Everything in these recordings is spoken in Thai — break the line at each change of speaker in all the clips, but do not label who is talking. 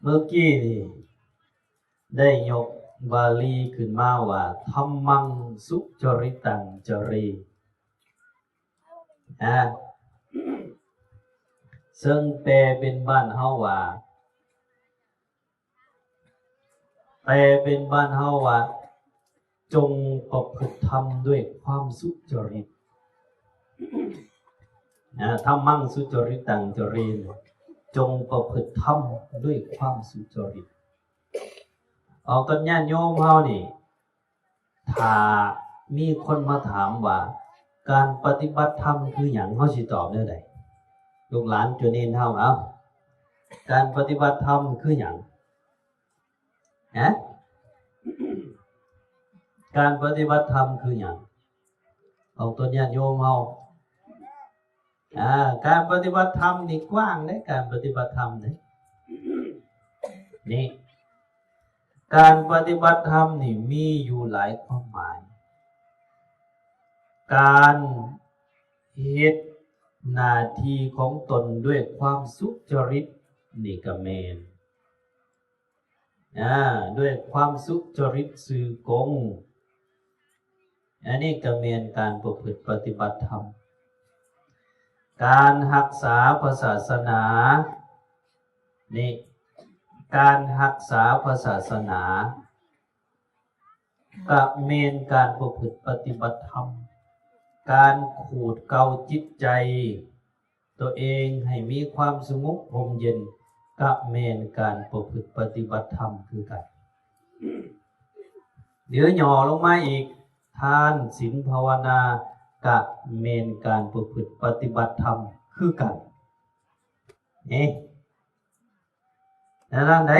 เมื่อกี้นี่ได้ยกบาลีขึ้นมาว่าธัมมังสุจริตังจรีซึ่งแปลเป็นบ้านเฮาว่าจงประพฤติธรรมด้วยความสุจริตธัมมังสุจริตังจรีจงประพฤติธรรมด้วยความสุจริตเอากันญาติโยมเฮานี่ถ้ามีคนมาถามว่าการปฏิบัติธรรมคือหยังเฮาสิตอบแนวใดลูกหลานจุเนนเฮาเอาการปฏิบัติธรรมคือหยังการปฏิบัติธรรมคือหยังเอาตัวญาติโยมเฮาการปฏิบัติธรรมนี่กว้างเด้การปฏิบัติธรรมนี่การปฏิบัติธรรมนี่มีอยู่หลายความหมายการเฮ็ดหน้าที่ของตนด้วยความสุจริตนี่ก็แม่นด้วยความสุจริตสื่อกงอันนี้ก็แม่นการประพฤติปฏิบัติธรรมการรักษาศาสนานี่การรักษาศาสนาก็แม่นการประพฤติปฏิบัติธรรมการขูดเกลาจิตใจตัวเองให้มีความสงบร่มเย็นก็แม่นการประพฤติปฏิบัติธรรมคือกันเดี๋ยวย่อลงมาอีกทานศีลภาวนาก็แม่นการประพฤติปฏิบัติธรรมคือกันนั่นได้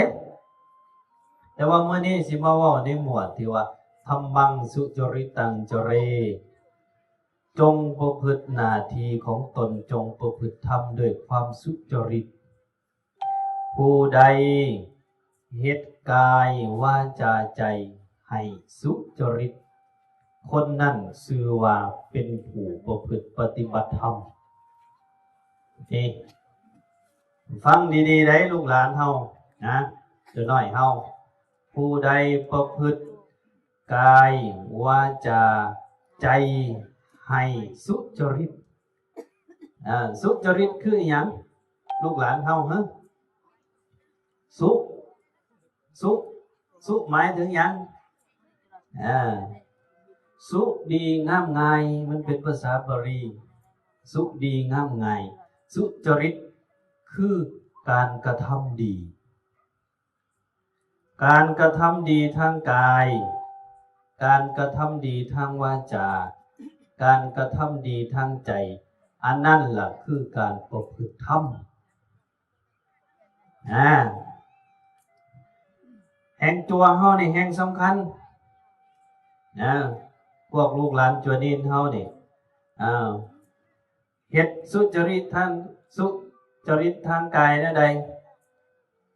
แต่ว่าเมื่อนี้สิมาว่าในหมวดที่ว่าธัมมังสุจริตังจเรจงประพฤติหน้าที่ของตนจงประพฤติธรรมด้วยความสุจริตผู้ใดเฮ็ดกายวาจาใจให้สุจริตคนนั้นชื่อว่าเป็นผู้ประพฤติปฏิบัติธรรมฟังดีๆได้ลูกหลานเฮานะเดี๋ยวน้อยเฮาผู้ใดประพฤติกายวาจาใจให้สุจริตสุจริตคือหยังลูกหลานเฮาสุหมายถึงหยังสุดีงามงายมันเป็นภาษาบาลีสุดีงามงายสุจริตคือการกระทำดีการกระทำดีทางกายการกระทำดีทางวาจาการกระทำดีทางใจอันนั้นล่ะคือการประพฤติธรรมแห่งตัวเฮานี่แห่งสำคัญพวกลูกหลานจัวนินเฮานี่เฮ็ดสุจริตทางกายนั่นใด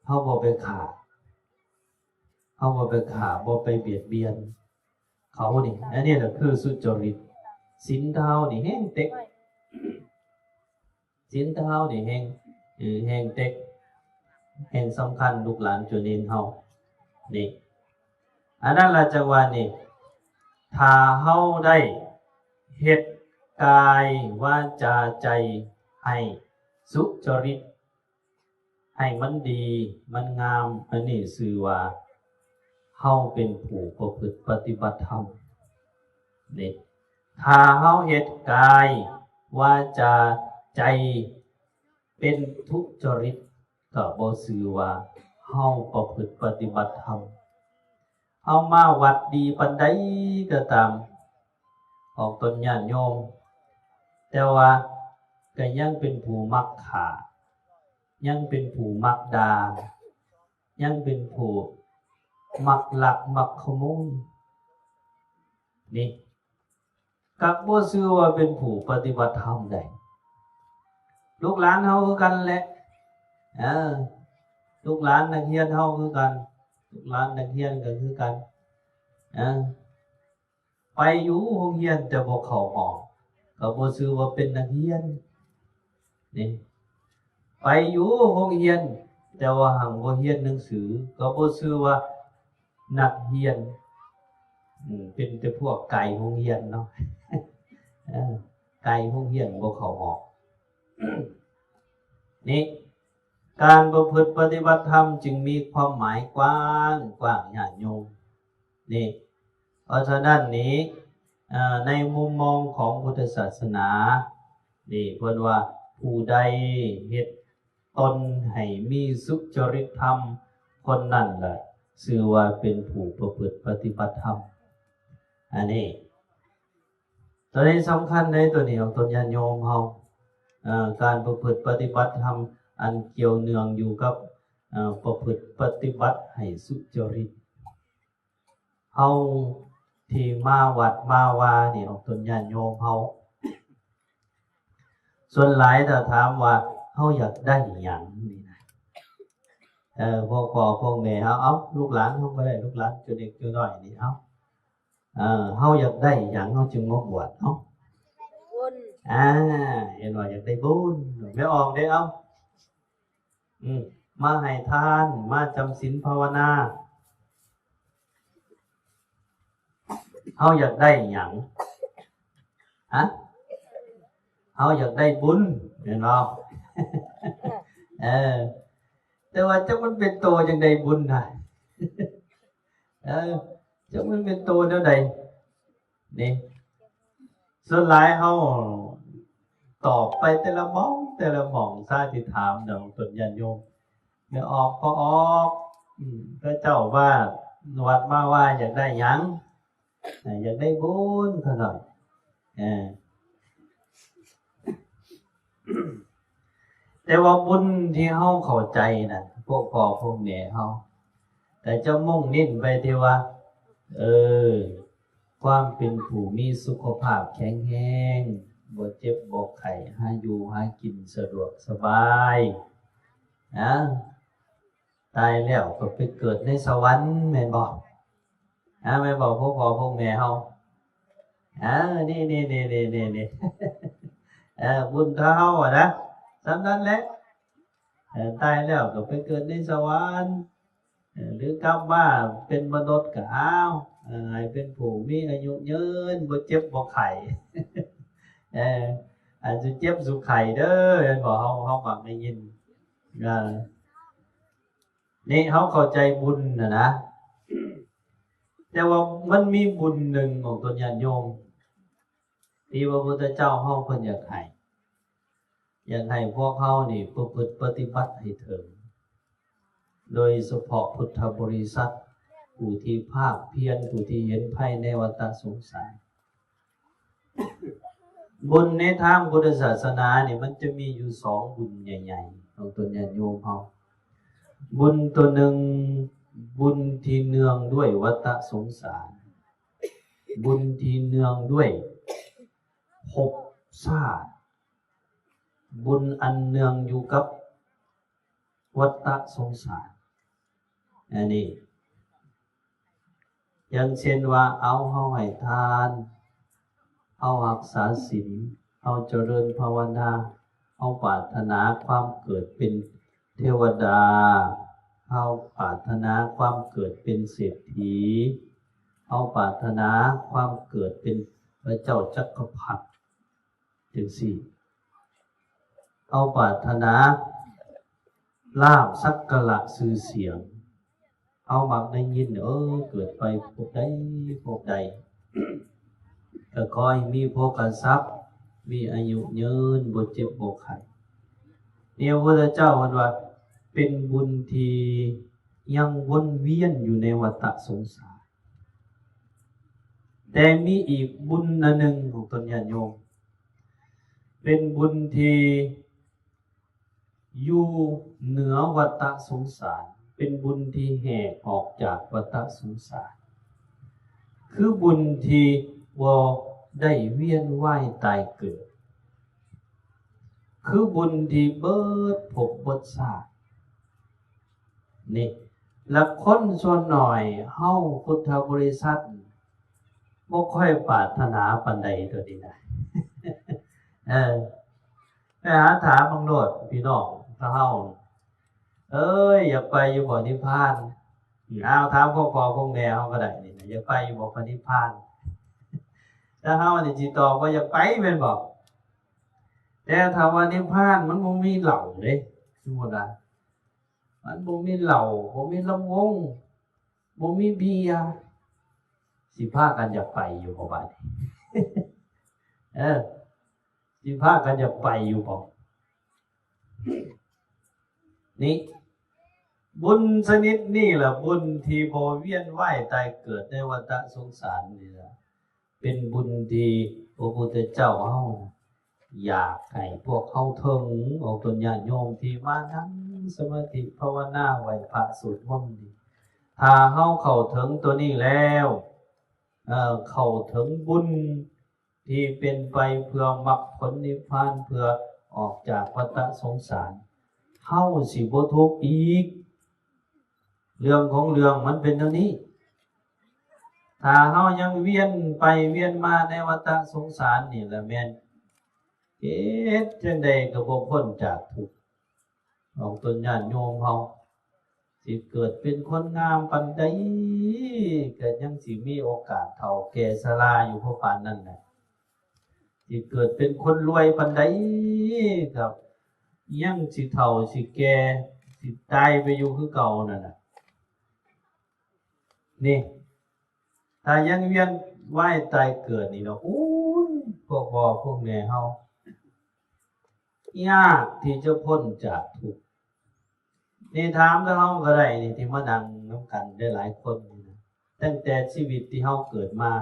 เฮาบ่ไปฆ่าบ่ไปเบียดเบียนเขานี่อันนี้แหละคือสุจริตศีลเฮานี่แห่งเต็กศีลเฮานี่แห่งเต็กแห่งสำคัญลูกหลานจัวนินเฮานี่อันนั้นล่ะจังว่านี่ถ้าเฮาได้เฮ็ดกายวาจาใจให้สุจริตให้มันดีมันงามอันนี้ชื่อว่าเฮาเป็นผู้ประพฤติปฏิบัติธรรมนี่ถ้าเฮาเฮ็ดกายวาจาใจเป็นทุจริตก็บ่ชื่อว่าเฮาประพฤติปฏิบัติธรรมเอามาวัดดีปานใดก็ตามออกตนญาติโยมแต่ว่าก็ยังเป็นผู้มักฆ่ายังเป็นผู้มักด่ายังเป็นผู้มักลักมักขโมยนี่ก็บ่ชื่อว่าเป็นผู้ปฏิบัติธรรมได้ลูกหลานเฮาคือกันแหละลูกหลานนักเรียนเฮาคือกันลูกหลานนักเรียนก็คือกันไปอยู่โรงเรียนแต่บ่เข้าห้องก็บ่ชื่อว่าเป็นนักเรียนนี่ไปอยู่โรงเรียน แต่ว่าหังบ่เรียนหนังสือก็บ่ชื่อว่านักเรียนเป็นแต่พวกไก่โรงเรียนเนาะ ไก่โรงเรียนบ่เข้าออก นี่การประพฤติปฏิบัติธรรมจึงมีความหมายกว้างกว้างญาติโยมนี่เพราะฉะนั้นนี้ในมุมมองของพุทธศาสนานี่เพิ่นว่าผู้ใดเฮ็ดตนให้มีสุจริตธรรมคนนั้นแหละชื่อว่าเป็นผู้ประพฤติปฏิบัติธรรมอันนี้ตัวนี้สำคัญในตัวนี้ของตนญาติโยมเฮาการประพฤติปฏิบัติธรรมอันเกี่ยวเนื่องอยู่กับประพฤติปฏิบัติให้สุจริตเฮาที่มาวัดมาวานี่ของตนญาติโยมเฮาส่วนหลายถ้าถามว่าเฮาอยากได้หยังนี่นะพวกพ่อพวกแม่เฮาเอาลูกหลานเฮาบ่ได้ลูกหลานจุเด็กจุน้อยนี่เอาเฮาอยากได้หยังเฮาจึงมาบวชเนาะบุญเห็นว่าอยากได้บุญไม่ออกได้เอามาให้ทานมาจำศีลภาวนาเฮาอยากได้หยังเฮาอยากได้บุญเห็นบ่แต่ว่าจักมันเป็นโตจังได๋บุญน่ะจักมันเป็นโตแนวใดนี่ส่วนหลายเฮาตอบไปแต่ละหม่องซาสิถามเดี๋ยวตนญาติโยมไม่ออกก็ออกพระเจ้าว่าวัดมาว่าอยากได้หยังอยากได้บุญเท่านั้นแต่ว่าบุญที่เฮาเข้าใจน่ะพวกพ่อพวกแม่เฮาแต่จะมุ่งเน้นไปที่ว่าความเป็นผู้มีสุขภาพแข็งแรงบ่เจ็บบ่ไข้หาอยู่หากินสะดวกสบายตายแล้วก็ไปเกิดในสวรรค์แม่นบ่แม่นบ่พวกพ่อพวกแม่เฮานี่บุญเท่านะสำนั้นแหละตายแล้วก็ไปเกิดในสวรรค์หรือกลับมาเป็นมนุษย์ก็ให้เป็นผู้มีอายุยืนบ่เจ็บบ่ไข้อาจจะเจ็บสุขไข้เด้อเห็นบ่เฮามักได้ยินนี่เฮาเข้าใจบุญนะแต่ว่ามันมีบุญหนึ่งของตนญาติโยมที่พระพุทธเจ้าเฮาเพิ่นอยากให้พวกเฮานี่ประพฤติปฏิบัติให้ถึงโดยเฉพาะพุทธบริษัทผู้ที่ภาคเพียรผู้ที่เห็นภัยในวัฏสงสารบุญในทางพุทธศาสนาเนี่ยมันจะมีอยู่2บุญใหญ่ๆของตนญาติโยมเฮาบุญตัวหนึ่งบุญที่เนื่องด้วยวัฏสงสารบุญที่เนื่องด้วยภพชาติบุญอันเนื่องอยู่กับวัฏสงสารอันนี้อย่างเช่นว่าเฮาให้ทานเฮารักษาศีลเฮาเจริญภาวนาเฮาปรารถนาความเกิดเป็นเทวดาเฮาปรารถนาความเกิดเป็นเศรษฐีเฮาปรารถนาความเกิดเป็นพระเจ้าจักรพรรดิจังซี่เฮาปรารถนาลาภสักการะชื่อเสียงเฮามักได้ยินเกิดไปพบใดก็ขอให้มีโภคทรัพย์มีอายุยืนบ่เจ็บบ่ไข้เนี่ยพระพุทธเจ้าว่าเป็นบุญที่ยังวนเวียนอยู่ในวัฏสงสารแต่มีอีกบุญอันหนึ่งของตนญาติโยมเป็นบุญที่อยู่เหนือวัฏสงสารเป็นบุญที่แหกออกจากวัฏสงสารคือบุญที่บ่ได้เวียนว่ายตายเกิดคือบุญที่เบิดภพเบิดชาตินี่และคนส่วนหน่อยเฮาพุทธบริษัทบ่ค่อยปรารถนาปานใดตัวนี้นะไปหาถามบังโลดพี่น้องถ้าเฮา เอ้ยอยากไปอยู่บ่นิพพานเอาถามพ่อแม่เฮาก็ได้นี่อยากไปอยู่บ่พระนิพพานถ้าเฮานี่สิตอบว่าอยากไปแม่นบ่แต่ถ้าว่านิพพานมันบ่มีเหล่าเด้สมมุติว่ามันบ่มีเหล้าบ่มีลำวงบ่มีเบียร์สิพากันอยากไปอยู่บ่บัดนี้สิพากันอยากไปอยู่บ่นี่บุญชนิดนี่แหละบุญที่บ่เวียนว่ายตายเกิดในวัฏสงสารนี่ล่ะเป็นบุญที่พระพุทธเจ้าเฮาอยากให้พวกเขาถึงเอาตนญาติโยมที่มานั่งสมาธิภาวนาไหว้พระสวดมนต์นี่ถ้าเฮาเข้าถึงตัวนี้แล้วเข้าถึงบุญที่เป็นไปเพื่อมรรคผลนิพพานเพื่อออกจากวัฏสงสารเฮาสิบ่ทุกข์อีกเรื่องของเรื่องมันเป็นเท่านี้ถ้าเฮายังเวียนไปเวียนมาในวัฏสงสารนี่แหละแม่นเฮ็ดจังใดก็บ่พ้นจากทุกข์ของตนญาติโยมเฮาสิเกิดเป็นคนงามปานใดก็ยังสิมีโอกาสเฒ่าแก่ชราอยู่เพราะปานนั้นน่ะสิเกิดเป็นคนรวยปานใดก็ยังสิเฒ่าสิแก่สิตายไปอยู่คือเก่านั่นน่ะนี่ถ้ายังเวียนว่ายตายเกิดนี่เนาะโอ้ยพวกพ่อพวกแม่เฮายากที่จะพ้นจากทุกข์นี่ถามแล้วเฮาก็ได้นี่ที่มานั่งนำกันได้หลายคนนี่ตั้งแต่ชีวิตที่เฮาเกิดมา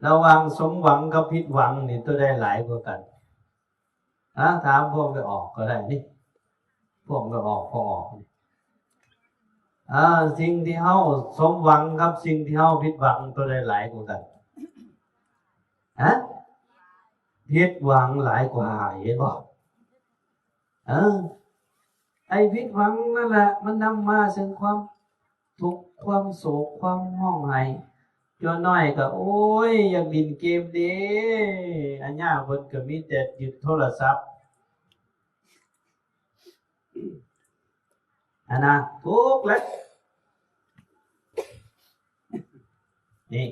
ระหว่างสมหวังกับผิดหวังนี่ตัวได้หลายกว่ากันถามพวกไปออกก็ได้นี่พวกไปออกพอออกนี่สิ่งที่เฮาสมหวังกับสิ่งที่เฮาผิดหวังตัวได้หลายกว่ากันผิดหวังหลายกว่าเห็นบ่ไอ้ผิดหวังนั่นแหละมันนำมาซึ่งความทุกข์ความโศกความห้องไห้จนน้อยก็โอ้ยอยากเล่นเกมเด้อันย่าเพิ่นก็มีแต่หยิบโทรศัพท์นะทุกข์แล้วนี่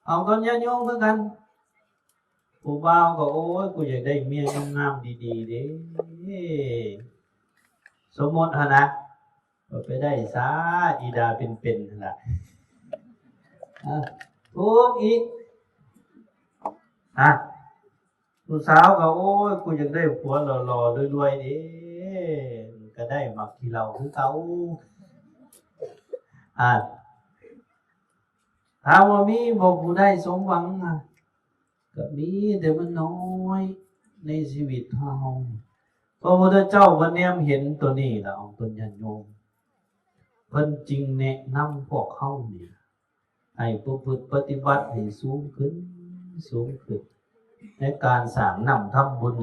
เอากันญาติโยมคือกันผู้บ่าวก็โอ้ยกูอยากได้เมียงามๆดีๆเด้สมมตินะก็ไปได้ซาอีดาเป็นๆนั่นล่ะทุกข์อีกผู้สาวก็โอ้ยกูอยากได้ผัวหล่อๆรวยๆเด้ก็ได้มักที่เราคือเขาถามว่ามีบ่ผู้ได้สมหวังก็มีแต่มันน้อยในชีวิตเฮาพระพุทธเจ้าเพิ่นแนมเห็นตัวนี้แล้วเพิ่นญาติโยมเพิ่นจึงแนะนำพวกเฮานี่ให้ประพฤติปฏิบัติให้สูงขึ้นในการสร้างนำทำบุญ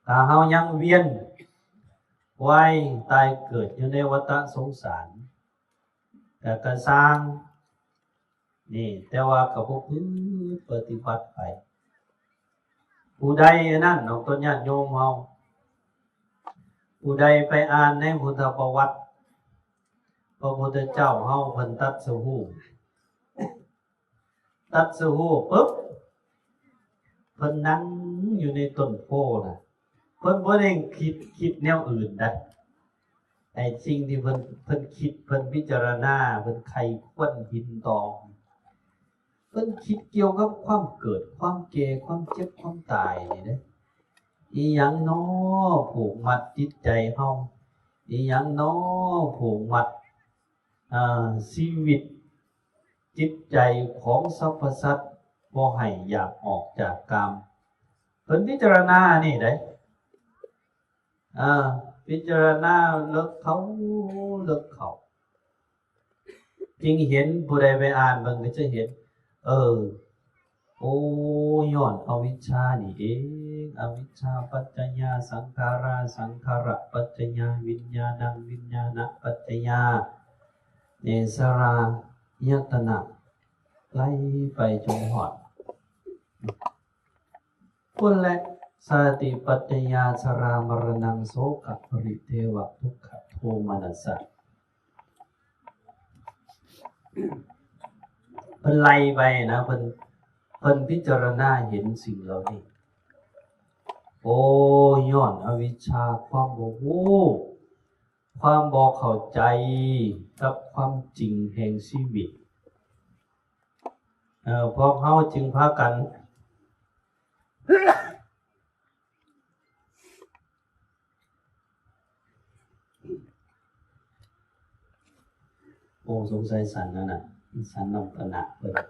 ถ้าเฮายังเวียนว่ายตายเกิดอยู่ในวัฏสงสารก็สร้างนี่แต่ว่าก็บ่พึงปฏิบัติไปผู้ใดนั่นของตนญาติโยมเฮาผู้ใดไปอ่านในพุทธประวัติพระพุทธเจ้าเฮาเพิ่นตรัสรู้ปุ๊บเพิ่นนั่งอยู่ในต้นโพน่ะเพิ่นบ่ได้คิดแนวอื่นนะไอ้สิ่งที่เพิ่นคิดเพิ่นพิจารณาเพิ่นไขควรหินตองเพิ่นคิดเกี่ยวกับความเกิดความแก่ความเจ็บความตายนี่เด้อีหยังน้อผูกมัดจิตใจเฮาอีหยังน้อผูกมัดชีวิตจิตใจของสรรพสัตว์บ่ให้อยากออกจากกามเพิ่นพิจารณานี่เด้พิจารณาเลิกเขาจริงเห็นผู้ใดไปอ่านมันก็จะเห็นโอ้ย้อนอวิชชานี่เองอวิชชาปัจจยาสังขาราสังขาระปัจจยาวิญญาณังวิญญาณปัจจยาเนสรายตนะไล่ไปจนหอดคนแหละ สาติปัจจยาชรามรณังโสกะปริเทวะทุกขโทมนัสสะเพิ่นไล่ไปนะเพิ่นพิจารณาเห็นสิ่งเหล่านี้โอ้ย้อนอวิชชาความบ่รู้ความบ่เข้าใจกับความจริงแห่งชีวิตพวกเขาจึงพากันโอ้สงสัยสันนั่นน่ะสันนำตนะเปิด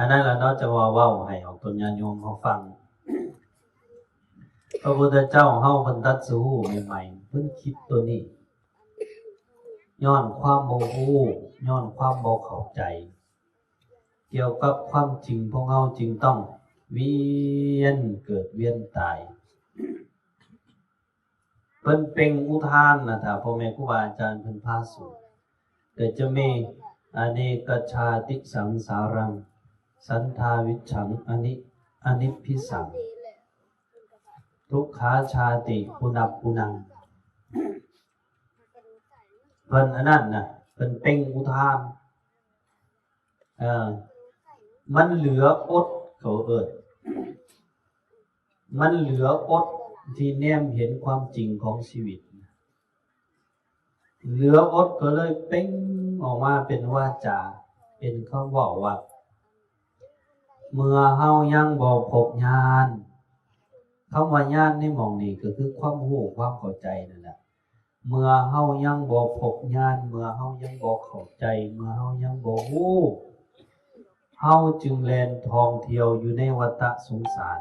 อันนั้นเราเนาะจะว่าเว้าให้ออกตนญาติโยมเขาฟังพระพุทธเจ้าเฮาเพิ่นตรัสรู้ใหม่ๆเพิ่นคิดตัวนี้ย้อนความบ่รู้ย้อนความบ่เข้าใจเกี่ยวกับความจริงพวกเฮาจึงต้องเวียนเกิดเวียนตายเพิ่นเป็นอุทานนะถ้าพ่อแม่ครูบาอาจารย์เพิ่นพาสวดแต่จะมีอเนกชาติสังสารังสันทาวิชังอนิพพิสังทุกขาชาติปุนับปุนังเพิ่นอันนั้นน่ะเพิ่นเป็นอุทานมันเหลืออดเขามันเหลืออดที่แนมเห็นความจริงของชีวิตเหลืออดก็เลยเป้งออกมาเป็นวาจาเป็นคำว่าเมื่อเฮายังบ่พบญาณคำว่าญาณในหม่องนี้ก็คือความรู้ความเข้าใจนั่นแหละเมื่อเฮายังบ่พบญาณเมื่อเฮายังบ่เข้าใจเมื่อเฮายังบ่รู้เฮาจึงแล่นท่องเที่ยวอยู่ในวัฏสงสาร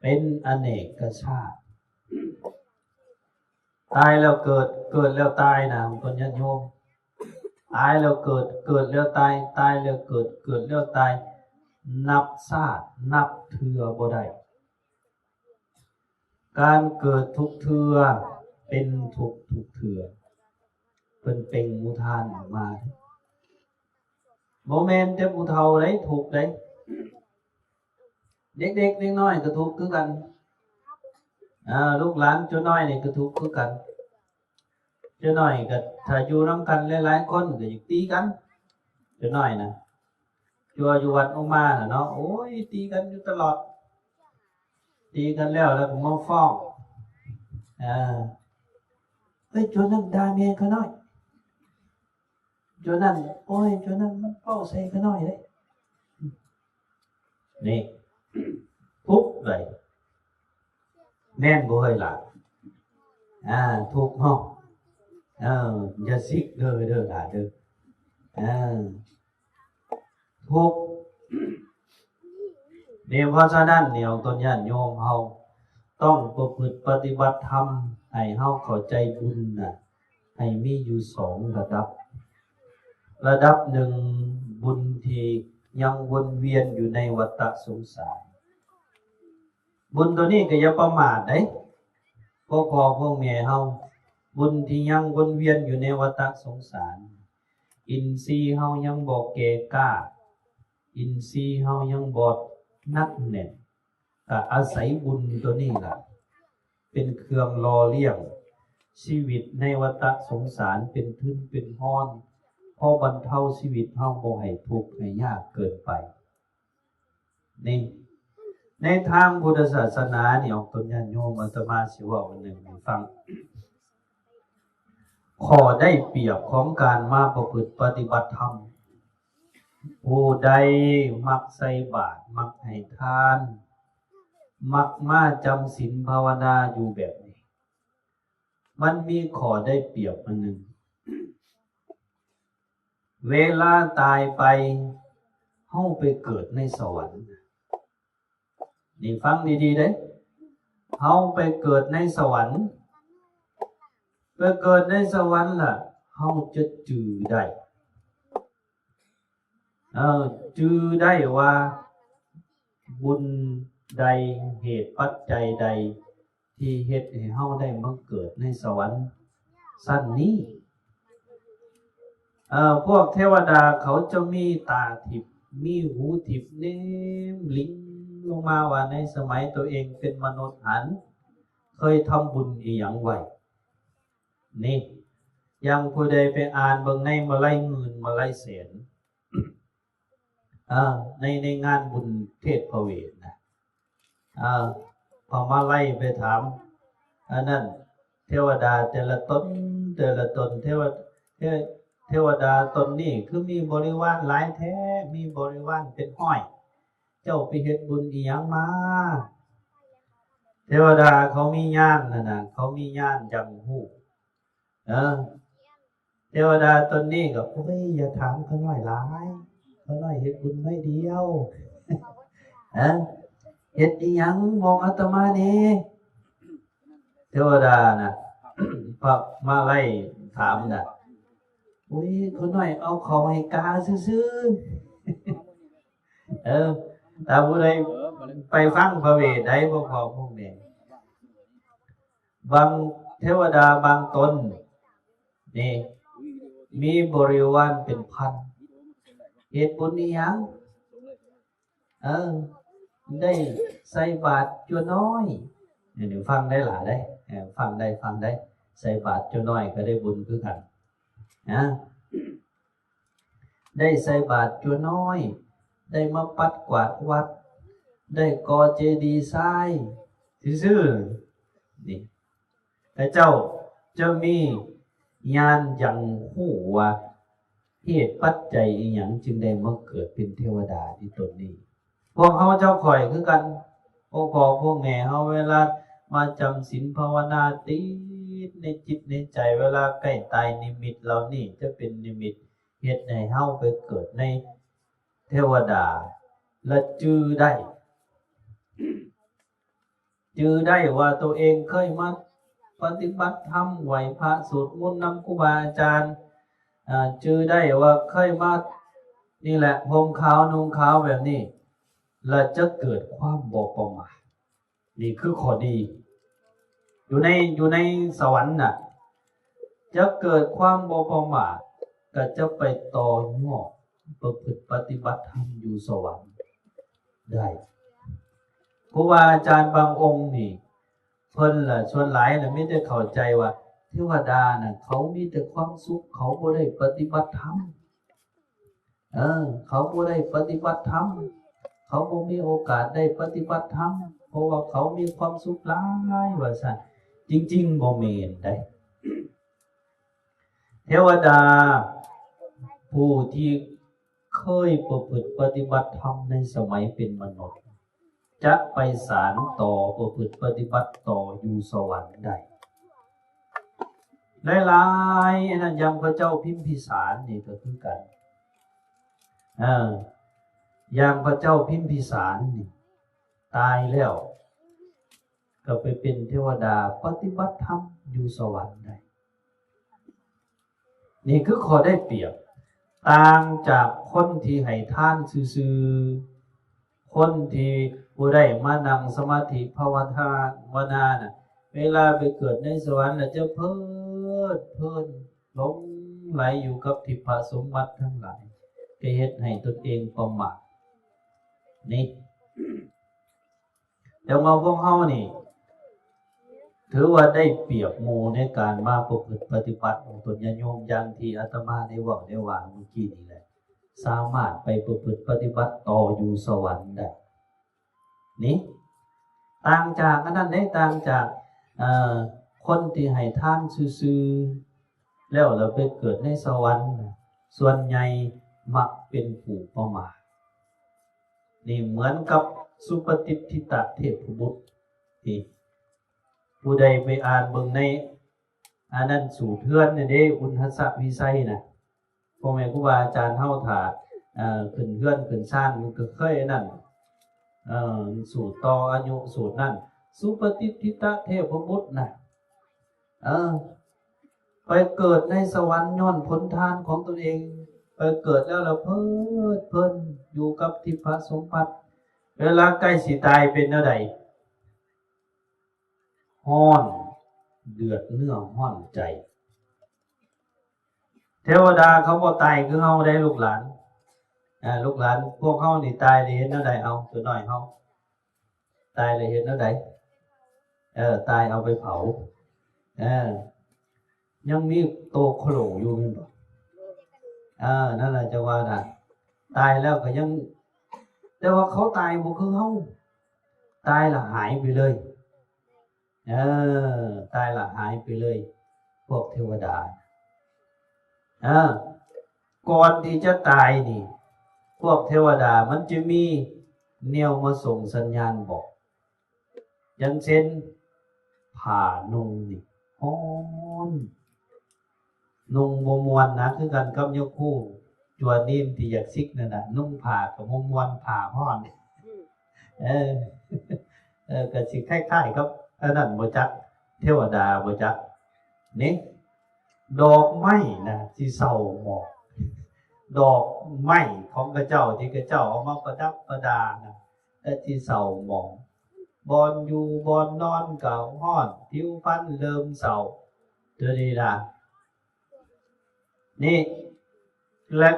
เป็นอเนกชาติตายแล้วเกิดเกิดแล้วตายนะคนญาติโยมตายแล้วเกิดเกิดแล้วตายตายแล้วเกิดเกิดแล้วตายนับชาตินับเทื่อบ่ได้การเกิดทุกเทื่อเป็นทุกเทื่อเป็นอุทานออกมาบ่แม่นแต่ผู้เฒ่าได้ทุกข์ได้เด็กๆเล็กน้อยก็ทุกข์คือกันลูกหลานจุน้อยนี่ก็ทุกข์คือกันจุน้อยก็ถ้าอยู่นำกันหลายๆคนก็สิตีกันจุน้อยนะอยู่วัดออกมาน่ะเนาะโอ้ยตีกันอยู่ตลอดตีกันแล้วก็มาฟ้องเฮ้ยจุนั้นด่าแม่เขาน้อยจุนั้นโอ้ยจุนั้นมันเป้าใส่เขาน้อยเด้นี่ทุกข์เลยแน่นบ่เฮ้ยล่ะทุกข์เฮาอย่าซิกเด้อล่ะเด้อทุกข์เนี่ยเพราะฉะนั้นเนี่ยตนญาติโยมเฮาต้องประพฤติปฏิบัติธรรมให้เฮาเข้าใจบุญน่ะให้มีอยู่2ระดับหนึ่งบุญที่ยังวนเวียนอยู่ในวัฏสงสารบุญตัวนี้ก็อย่าประมาทเด้พวกแม่เฮาบุญที่ยังวนเวียนอยู่ในวัฏสงสารอินทรีย์เฮายังบ่แก่กล้าอินทรีย์เฮายังบ่นักแน่นก็อาศัยบุญตัวนี้ล่ะเป็นเครื่องหล่อเลี้ยงชีวิตในวัฏสงสารเป็นทุนเป็นห้อนพอบรรเทาชีวิตเฮาบ่ให้ทุกข์ให้ยากเกินไปนี่ในทางพุทธศาสนาเนี่ยออกตนญาติโยมอาตมาสิว่าวันหนึ่งให้ฟังข้อได้เปรียบของการมาประพฤติปฏิบัติธรรมผู้ใดมักใส่บาตรมักให้ทานมักมาจำศีลภาวนาอยู่แบบนี้มันมีข้อได้เปรียบอันหนึ่งเวลาตายไปเฮาไปเกิดในสวรรค์นี่ฟังดีๆเด้เฮาไปเกิดในสวรรค์ไปเกิดในสวรรค์ล่ะ เฮาจะจื้อได้จื้อได้ว่าบุญใดเหตุปัจจัยใดที่เฮ็ดให้เฮาได้มาเกิดในสวรรค์สั้นนี้พวกเทวดาเขาจะมีตาทิพย์มีหูทิพย์เนมลิงลงมาว่าในสมัยตัวเองเป็นมนุษย์หันเคยทำบุญอีหยังไว้นี่ยังผู้ใดไปอ่านเบิ่งในมาลัยหมื่นมาลัยแสนในงานบุญเทศพระเวทนะพอมาไล่ไปถามอันนั้นเทวดาแต่ละตนเทวดาตนนี้คือมีบริวารหลายแท้มีบริวารเป็นห้อยเจ้าไปเฮ็ดบุญอีหยังมาเทวดาเขามีญาณนะเขามีญาณยังหู้เทวดาตนนี้ก็โอ้ยอย่าถามเขาน้อยหลายเขาน้อยเฮ็ดบุญไม่เดียวเฮ็ดอีหยังบอกอาตมานี่เทวดานะพระมาไล่ถามน่ะอุ้ยเขาน้อยเอาของให้กาซื่อแต่ผู้ใดไปฟังพระเวทได้บ่พอพวกนี้บางเทวดาบางตนนี่มีบริวารเป็นพันเหตุผลนี้ยังได้ใส่บาตรจัวน้อยเดี๋ยวฟังได้หลายได้ฟังได้ใส่บาตรจัวน้อยก็ได้บุญคือกันได้ใส่บาตรจัวน้อยได้มาปัดกวาดวัดได้ก่อเจดีย์ทรายซื่อๆนี่แต่เจ้าจะมีญาณอย่างหู้ว่าเหตุปัจจัยอีหยังจึงได้มาเกิดเป็นเทวดาที่ตนนี้พวกเขาเจ้าข่อยคือกันพวกพ่อพวกแม่เขาเวลามาจำศีลภาวนาติดในจิตในใจเวลาใกล้ตายนิมิตเหล่านี้จะเป็นนิมิตเฮ็ดให้เฮาไปเกิดในเทวดาและจื้อได้ว่าตัวเองเคยมาปฏิบัติธรรมไหวพระสวดมนต์นำครูบาอาจารย์จื้อได้ว่าเคยมานี่แหละห่มขาวนุ่งขาวแบบนี้และจะเกิดความบ่ประมาทนี่คือข้อดีอยู่ในสวรรค์น่ะจะเกิดความบ่ประมาทก็จะไปต่อยอดประพฤติปฏิบัติธรรมอยู่สวรรค์ได้ครูบาอาจารย์บางองค์นี่เพิ่นล่ะส่วนหลายน่ะไม่ได้เข้าใจว่าเทวดาน่ะเขามีแต่ความสุขเขาบ่ได้ปฏิบัติธรรมเขาบ่ได้ปฏิบัติธรรมเขาบ่มีโอกาสได้ปฏิบัติธรรมเพราะว่าเขามีความสุขหลายว่าซั่นจริงๆบ่แม่นได้เทวดาผู้ที่เคยประพฤติปฏิบัติธรรมในสมัยเป็นมนุษย์จะไปสานต่อประพฤติปฏิบัติต่ออยู่สวรรค์ได้หลายๆนั่นยังพระเจ้าพิมพิสารนี่ก็คือกันอย่างพระเจ้าพิมพิสารนี่ตายแล้วก็ไปเป็นเทวดาปฏิบัติธรรมอยู่สวรรค์ได้นี่คือข้อได้เปรียบต่างจากคนที่ให้ทานซื่อๆคนที่บ่ได้มานั่งสมาธิภาวนาน่ะเวลาไปเกิดในสวรรค์แล้วจะเพลินหลงไหลอยู่กับทิพย์สมบัติทั้งหลายก็เฮ็ดให้ตนเองประมาทนี่แต่ว่าพวกเฮานี่ถือว่าได้เปรียบหมู่ในการมาประพฤติปฏิบัติของตนญาติโยมอย่างที่อาตมาได้ว่าเมื่อกี้นี่แหละสามารถไปประพฤติปฏิบัติต่ออยู่สวรรค์ได้นี่ต่างจากอันนั้นได้ต่างจากคนที่ให้ทานซื่อๆแล้วเราไปเกิดในสวรรค์ส่วนใหญ่มักเป็นผู้ประมาทนี่เหมือนกับสุปฏิทธิตเทพบุตรที่ผู้ใดไปอ่านเบิ่งในอันนั้นสู่เทือนนี่เด้อุณหสวิสัยน่ะพ่อแม่ครูบาอาจารย์เฮาถ้าขึ้นเทือนขึ้นซ่านมันก็เคยนั่นสูตรต่ออายุสูตรนั่นสุปฏิทธิตเทพบุตรน่ะ ไปเกิดในสวรรค์ย้อนผลทานของตนเองไปเกิดแล้วเราเพลิดเพลินอยู่กับทิพย์สมบัติเวลาใกล้สิตายเป็นเท่าใดห้อนเดือดเนื้อห้อนใจเทวดาเขาบ่ตายคือเฮาได้ลูกหลานลูกหลานพวกเฮานี่ตายได้เห็นเท่าใดเอาตัวน้อยเฮาตายได้เห็นเท่าใดตายเอาไปเผายังมีโตโคลอยู่แม่นบ่นั่นแหละจะว่าน่ะตายแล้วก็ยังแต่ว่าเขาตายบ่คือเฮาตายละหายไปเลยตายละหายไปเลยพวกเทวดาก่อนที่จะตายนี่พวกเทวดามันจะมีแนวมาส่งสัญญาณบอกอย่างเช่นผ่านุ่งนี่ฮ้อนนุ่งบ่ม่วนนะคือกันกับยกคู่จวนนิ่มที่อยากซิกนั่นน่ะนุ่งผ้ากับบ่ม่วนผ้าฮ้อนก็สิคล้ายๆกับอันนั้นบ่จักเทวดาบ่จักนี่ดอกไม้นะที่เศร้าหมอกดอกไม้ของพระเจ้าที่พระเจ้าเอามาประดับประดานะที่เศร้าหมอกบอนอยู่บอนนอนเก่าฮ้อนผิวพรรณเริ่มเศร้าตัวนี้นะนี่และ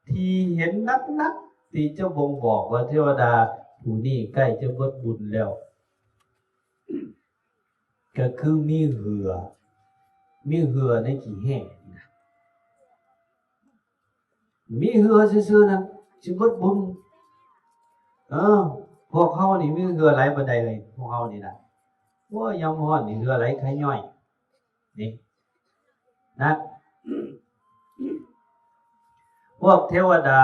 ที่เห็นนักที่เจ้าบ่งบอกว่าเทวดาผู้นี้ใกล้จะเบิดบุญแล้วก็คือมีเหือในขี้แห้งมีเหือซื่อๆนั่นสิเบิดบุญพวกเขานี่มีเหือไหลบันไดเลยพวกเขานี่นะว่ายำฮ้อนนี่เหือไหลไขย่อยนี่นะพวกเทวดา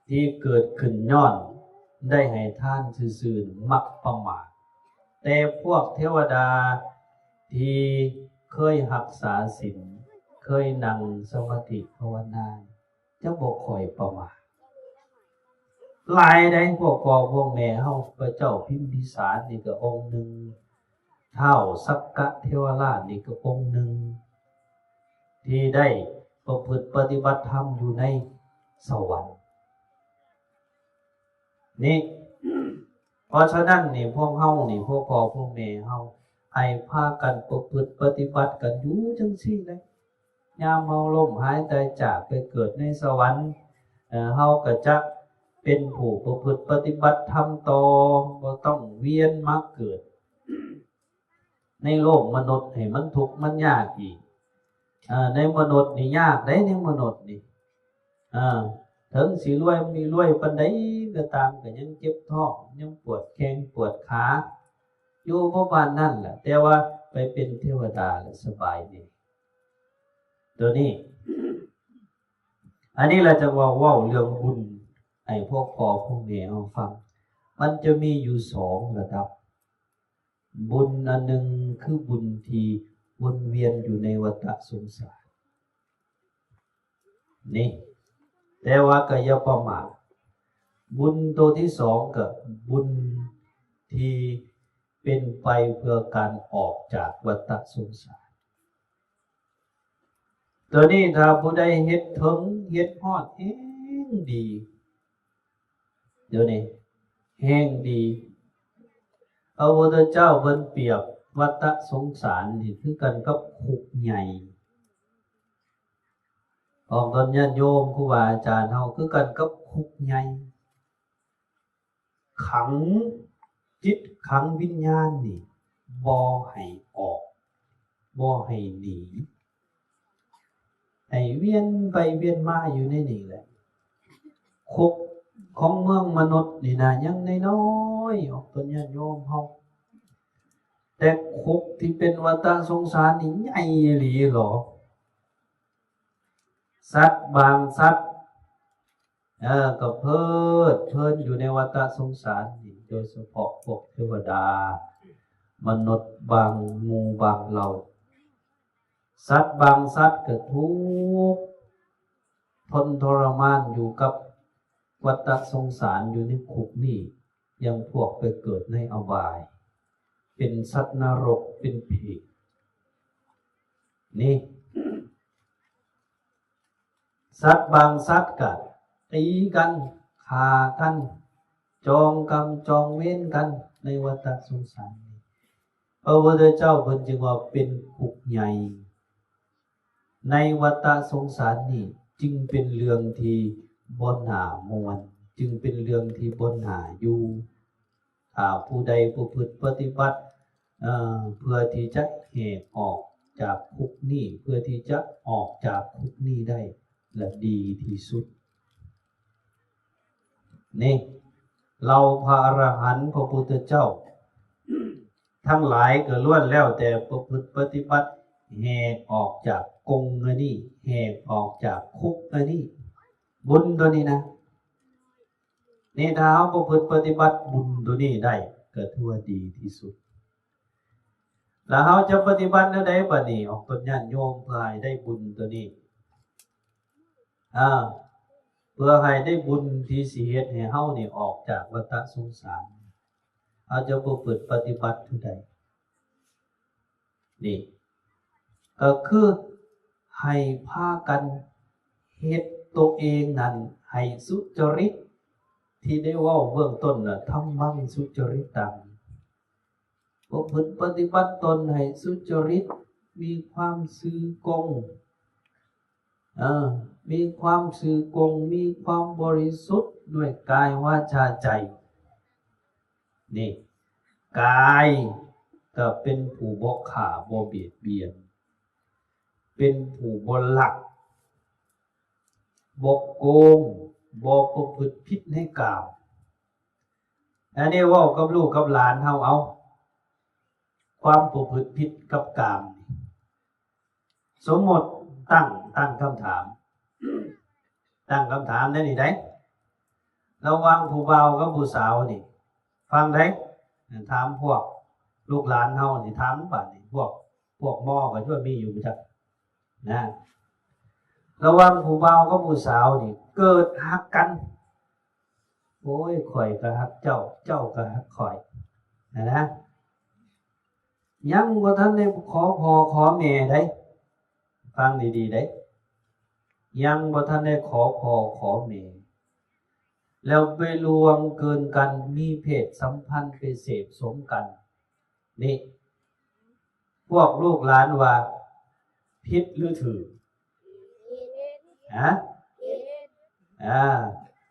ที่เกิดขึ้นย้อนได้ให้ทานซื่อๆมักประมาทแต่พวกเทวดาที่เคยรักษาศีลเคยนั่งสมาธิภาวนาจะบ่ค่อยประมาทหลายได้พวกพ่อพวกแม่เฮาพระเจ้าพิมพิสารนี่ก็องค์หนึ่งท้าวสักกะเทวราชนี่ก็องค์หนึ่งที่ได้ประพฤติปฏิบัติธรรมอยู่ในสวรรค์นี่เพราะฉะนั้นนี่พวกเฮานี่พวกพ่อพวกแม่เฮาให้พากันประพฤติปฏิบัติกันอยู่จังซี่เลยยามเฮาล้มหายใจจากไปเกิดในสวรรค์เฮาก็จะเป็นผู้ประพฤติปฏิบัติธรรมต่อบ่ต้องเวียนมาเกิดในโลกมนุษย์ให้มันทุกข์มันยากอีกในมนุษย์นี่ยากได้ในมนุษย์นี่ถึงสิรวยมีรวยปานใดก็ตามก็ยังเจ็บท้องยังปวดแข้งปวดขาอยู่เพราะบ้านนั่นแหละแต่ว่าไปเป็นเทวดาแล้วสบายดีตัวนี้อันนี้เราจะว่าเรื่องบุญให้พวกพ่อพวกแม่เอาฟังมันจะมีอยู่2ระดับบุญอันหนึ่งคือบุญที่วนเวียนอยู่ในวัฏสงสารนี่แต่ว่าก็อย่าประมาทบุญตัวที่2ก็บุญที่เป็นไปเพื่อการออกจากวัฏสงสารตัวนี้ถ้าผู้ใดเฮ็ดถึงเฮ็ดฮอดแห้งดีเดี๋ยวนี้แห้งดีพระพุทธเจ้าเพิ่นเปรียบวัฏสงสารนี่คือกันกับคุกใหญ่ของตนญาติโยมครูบาอาจารย์เฮาคือกันกับคุกใหญ่ขังจิตขังวิญญาณนี่บ่ให้ออกบ่ให้หนีให้เวียนไปเวียนมาอยู่ในนี่แหละคุกของเมืองมนุษย์นี่นะยังน้อยๆออกตนญาติโยมเฮาแต่คุกที่เป็นวัฏสงสารนี่ใหญ่หลีหรอสัตว์บางสัตว์ก็เพลิดเพลินอยู่ในวัฏสงสารนี่โดยเฉพาะพวกเทวดามนุษย์บางหมู่บางเหล่าสัตว์บางสัตว์ก็ทุกข์ทนทรมานอยู่กับวัฏสงสารอยู่ในคุกนี่ยังพวกไปเกิดในอบายเป็นสัตว์นรกเป็นผีนี่ สัตว์บางสัตว์ก็ตีกันฆ่ากันจองกรรมจองเวรกันในวัฏสงสารนี้พระพุทธเจ้าเพิ่นจึงว่าเป็นคุกใหญ่ในวัฏสงสารนี้จึงเป็นเรื่องที่บ่น่ามวนจึงเป็นเรื่องที่บ่น่าอยู่ถ้าผู้ใดประพฤติปฏิบัติเพื่อที่จะแหกออกจากคุกนี้เพื่อที่จะออกจากคุกนี้ได้และดีที่สุดนี่เราพระอรหันต์พระพุทธเจ้าทั้งหลายก็ล้วนแล้วแต่ประพฤติปฏิบัติแหกออกจากกรงอันนี้แหกออกจากคุกอันนี้บุญตัวนี้นะนี่ถ้าเราประพฤติปฏิบัติบุญตัวนี้ได้ก็ถือว่าดีที่สุดแล้วเราจะปฏิบัติได้บัดนี้ออกตนญาติโยมเพื่อให้ได้บุญตัวนี้เพื่อให้ได้บุญที่สิเฮ็ดให้เฮานี่ออกจากวัฏสงสารเราจะประพฤติปฏิบัติเท่าใดนี่ก็คือให้พากันเฮ็ดตัวเองนั้นให้สุจริตที่ได้เว้าเบื้องต้นน่ะธัมมังสุจริตังประพฤติปฏิบัติตนให้สุจริตมีความซื่อกงมีความซื่อกงมีความบริสุทธิ์ด้วยกายวาจาใจนี่กายก็เป็นผู้บ่ฆ่าบ่เบียดเบียนเป็นผู้บ่ลักบ่โกงบ่ประพฤติผิดในกามอันนี้เว้ากับลูกกับหลานเฮาเอาความประพฤติผิดกับกามสมมติตั้งคำถามได้นี่ได้ระหว่างผู้บ่าวกับผู้สาวนี่ฟังได้ถามพวกลูกหลานเฮานี่ถามบัดนี่พวกหม้อก็ช่วยมีอยู่จักนะระหว่างผู้บ่าวกับผู้สาวนี่เกิดฮักกันโอ้ยข่อยก็ฮักเจ้าก็ฮักข่อยนะยังบ่ทันได้ขอพ่อขอแม่ได้ฟังดีๆได้ยังบ่ทันได้ขอพ่อขอแม่แล้วไปลวงเกินกันมีเพศสัมพันธ์ไปเสพสมกันนี่พวกลูกหลานว่าผิดหรือถูก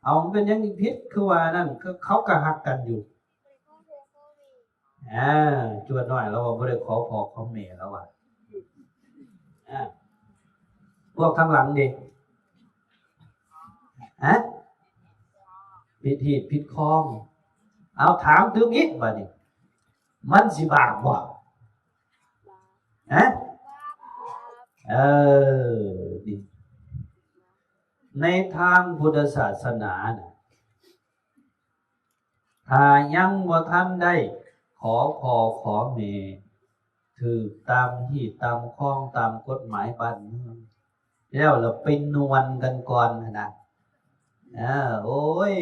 เอามันเป็นยังผิดคือว่านั่นคือเขาก็ฮักกันอยู่จวดหน่อยเราบ่ได้ขอพ่อขอแม่แล้วว่ะพวกข้างหลังดิผิดหีดผิดคองเอาถามถึงอีกว่านี่มันสิบาปบ่ดิในทางพุทธศาสนานะถ้ายังบ่ทันได้ขอพ่อขอแม่ถือตามหีดตามคล้องตามกฎหมายบ้านเมืองแล้วเราไปนวลกันก่อนนะโอ้ย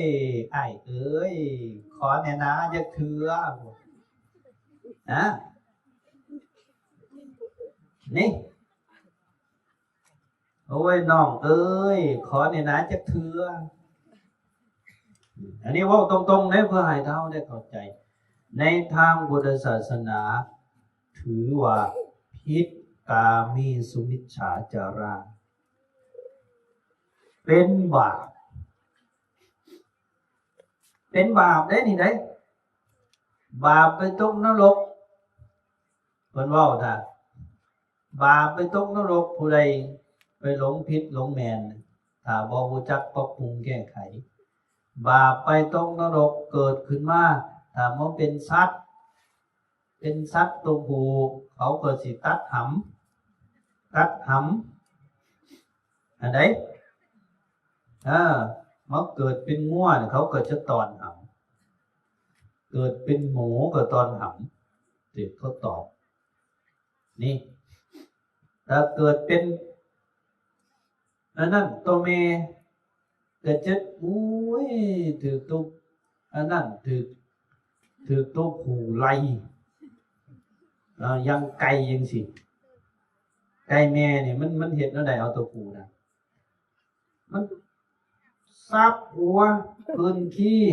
ไอ้เอ้ยขอเนี่ยนะจะเถือนี่โอ้ยน้องเอ้ยขอเนี่ยนะจะเถืออันนี้ว่าตรงๆเลยเพื่อให้เท่าได้เข้าใจในทางพุทธศาสนาถือว่าพิษกามีสุมิจฉาจาราเป็นบาปได้นี่ได้บาปไปตกนรกเพิ่นเว้าท่าบาปไปตกนรกผู้ใดไปหลงผิดหลงแม่นถ้าบ่รู้จักปรับปรุงแก้ไขบาปไปตกนรกเกิดขึ้นมาถ้ามันเป็นสัตว์ตัวผู้เขาก็สิตัดหำอันใดมันเกิดเป็นงัวเขาก็จะตอนหำเกิดเป็นหมูก็ตอนหำติดเขาตอบนี่ถ้าเกิดเป็นนั่นตัวเมก็จะอุ้ยถือตัวนั่นถือตัวผู้ไล่ยังไก่ยังสิไก่แม่เนี่ยมันเห็ดแล้วใดเอาตัวผู้นะ มันซับหัวคืนขี้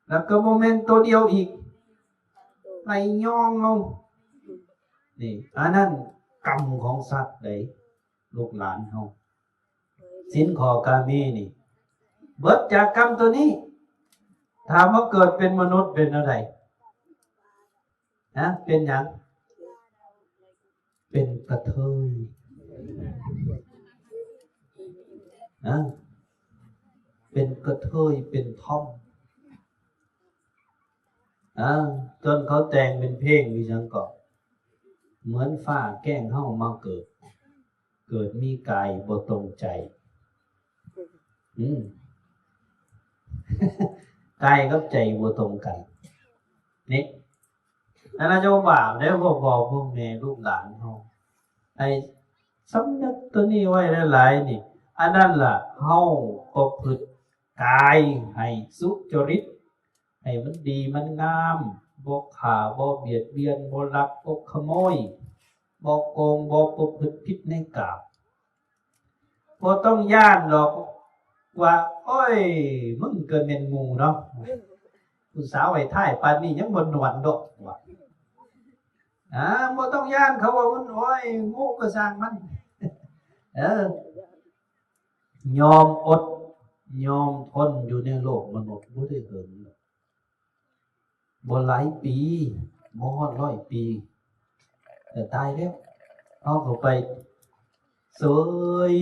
แล้วก็โมเมนต์ตัวเดียวอีกไหลย่องลงนี่อันนั้นกรรมของสัตว์ใดลูกหลานเฮาสินขอกามีนี่เบิดจากกรรมตัวนี้ถามว่าเกิดเป็นมนุษย์เป็นอะไรนะเป็นหยังเป็นกระเทยนะเป็นกระเทยเป็นท่อมจนเขาแต่งเป็นเพลงวิจังก็เหมือนฟ้าแกล้งเฮามาเกิดมีกายบ่ตรงใจกายกับใจบ่ตรงกันนี่นั่นจะบาปแล้วพ่อพวกแม่ลูกหลานเฮาไอ้สำนึกตัวนี้ไว้หลายๆนี่อันนั้นล่ะเฮาประพฤติกายให้สุจริตให้มันดีมันงามบ่ฆ่าบ่เบียดเบียนบ่ลักบ่ขโมยบ่โกงบ่ประพฤติผิดในกามบ่ต้องย่านหรอกว่าโอ้ยมึงเกินเป็นงูเนาะผู้สาวไอ้ท้ายปานนี้ยังบ่นวลดอกว่าบ่ต้องย่านเขาว่ามันโอ้ยงูก็สร้างมันยอมอดยอมทนอยู่ในโลกมนุษย์บ่ได้เหินบ่หลายปีบ่ฮอด100 ปีแต่ตายแล้วเอาเข้าไปเสย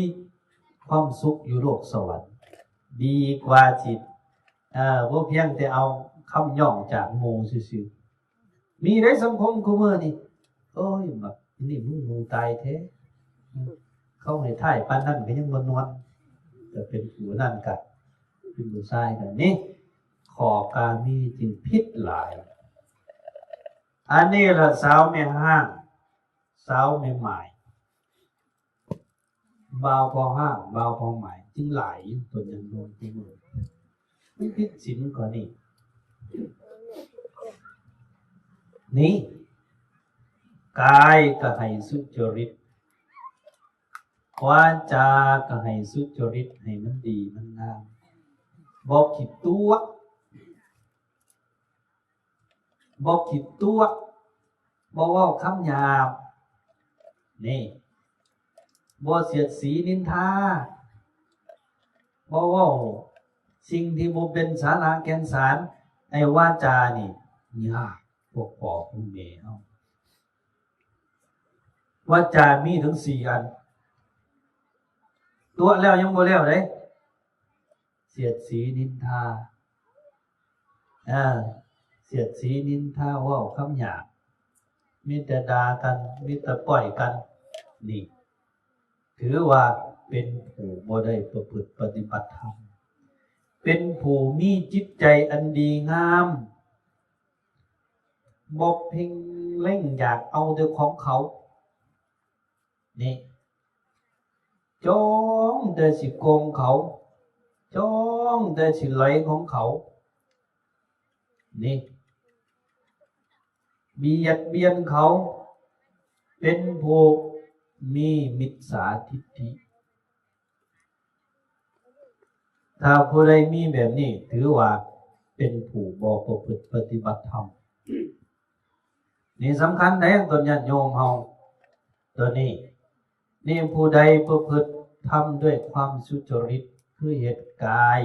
ความสุขอยู่โลกสวรรค์ดีกว่าจิตบ่เพียงแต่เอาคำย่องจากหมู่ซื่อๆมีในสังคมคุมื้อนี่โอ้ยบักนี่มึงหมู่ตายแท้เขาให้ท้ายปานนั้นก็ยังบ่นวลจะเป็นผู้นั่นกันเป็นผู้ชายกันนี่ขอกามีจึงพิษหลายอันนี้ล่ะสาวแม่ห้างสาวแม่หมายบ่าวพอห้างบ่าวพอหมายจึงหลายตัวยังโดนที่มือไม่พิษศีลกว่านี่กายก็ให้สุจริตวาจาก็ให้สุจริตให้มันดีมันงามบ่คิดตัวบ่เว้าคำหยาบนี่บ่เสียดสีนินทาบ่เว้าสิ่งที่บ่เป็นสาระแก่นสารไอ้วาจานี่ยากพวกพ่อพวกแม่เฮาวาจามีถึง4อันตัวแล้วยังบ่แล้วเด้เสียดสีนินทาเสียดสีนินทาเว้าคำหยาบมีแต่ด่ากันมีแต่ปล่อยกันนี่ถือว่าเป็นผู้บ่ได้ประพฤติปฏิบัติธรรมเป็นผู้มีจิตใจอันดีงามบ่เพ่งเล็งอยากเอาแต่ของเขานี่จ้องแต่สิโกงเขาจ้องแต่สิไหลของเขานี่เบียดเบียนเขาเป็นผู้มีมิจฉาทิฏฐิถ้าผู้ใดมีแบบนี้ถือว่าเป็นผู้บ่ประพฤติปฏิบัติธรรมนี่สำคัญในตัวญาติโยมเฮาตัวนี้นี่ผู้ใดประพฤติทำด้วยความสุจริตคือเหตุกาย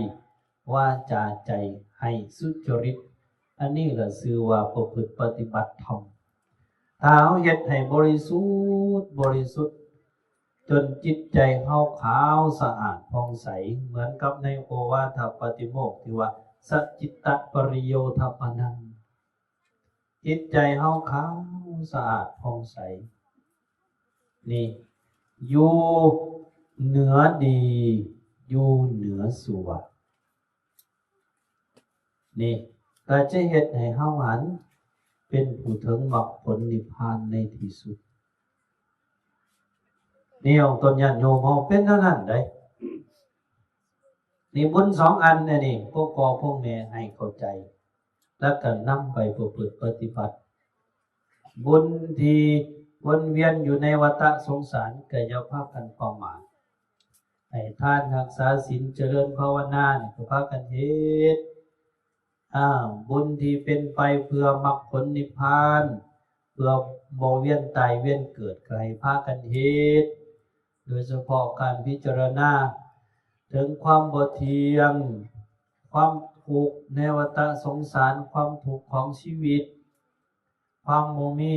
วาจาใจให้สุจริตอันนี้แหละชื่อว่าประพฤติปฏิบัติธรรมถ้าเฮาเฮ็ดให้บริสุทธิ์จนจิตใจเฮาขาวสะอาดผ่องใสเหมือนกับในโอวาทปาติโมกข์ที่ว่าสัจจิตตปริโยทปนังจิตใจเฮาขาวสะอาดผ่องใสนี่อยู่เหนือดีอยู่เหนือชั่วนี่ก็จะเฮ็ดให้เฮาหันเป็นผู้ถึงมรรคผลนิพพานในที่สุดนี่เอาต้นญาติโยมเฮาเป็นเท่านั้นได้นี่บุญ2อันนี่พวกพ่อพวกแม่ให้เข้าใจแล้วก็นำไปประพฤติปฏิบัติบุญที่วนเวียนอยู่ในวัฏสงสารก็อย่าพากันประมาท ให้ทานรักษาศีลเจริญภาวนาเนี่ยก็พากันเฮ็ดบุญที่เป็นไปเพื่อมรรคผลนิพพานเพื่อบ่เวียนตายเวียนเกิดก็ให้พากันเฮ็ดโดยเฉพาะการพิจารณาถึงความบ่เที่ยงความทุกข์ในวัฏสงสารความทุกข์ของชีวิตความบ่มี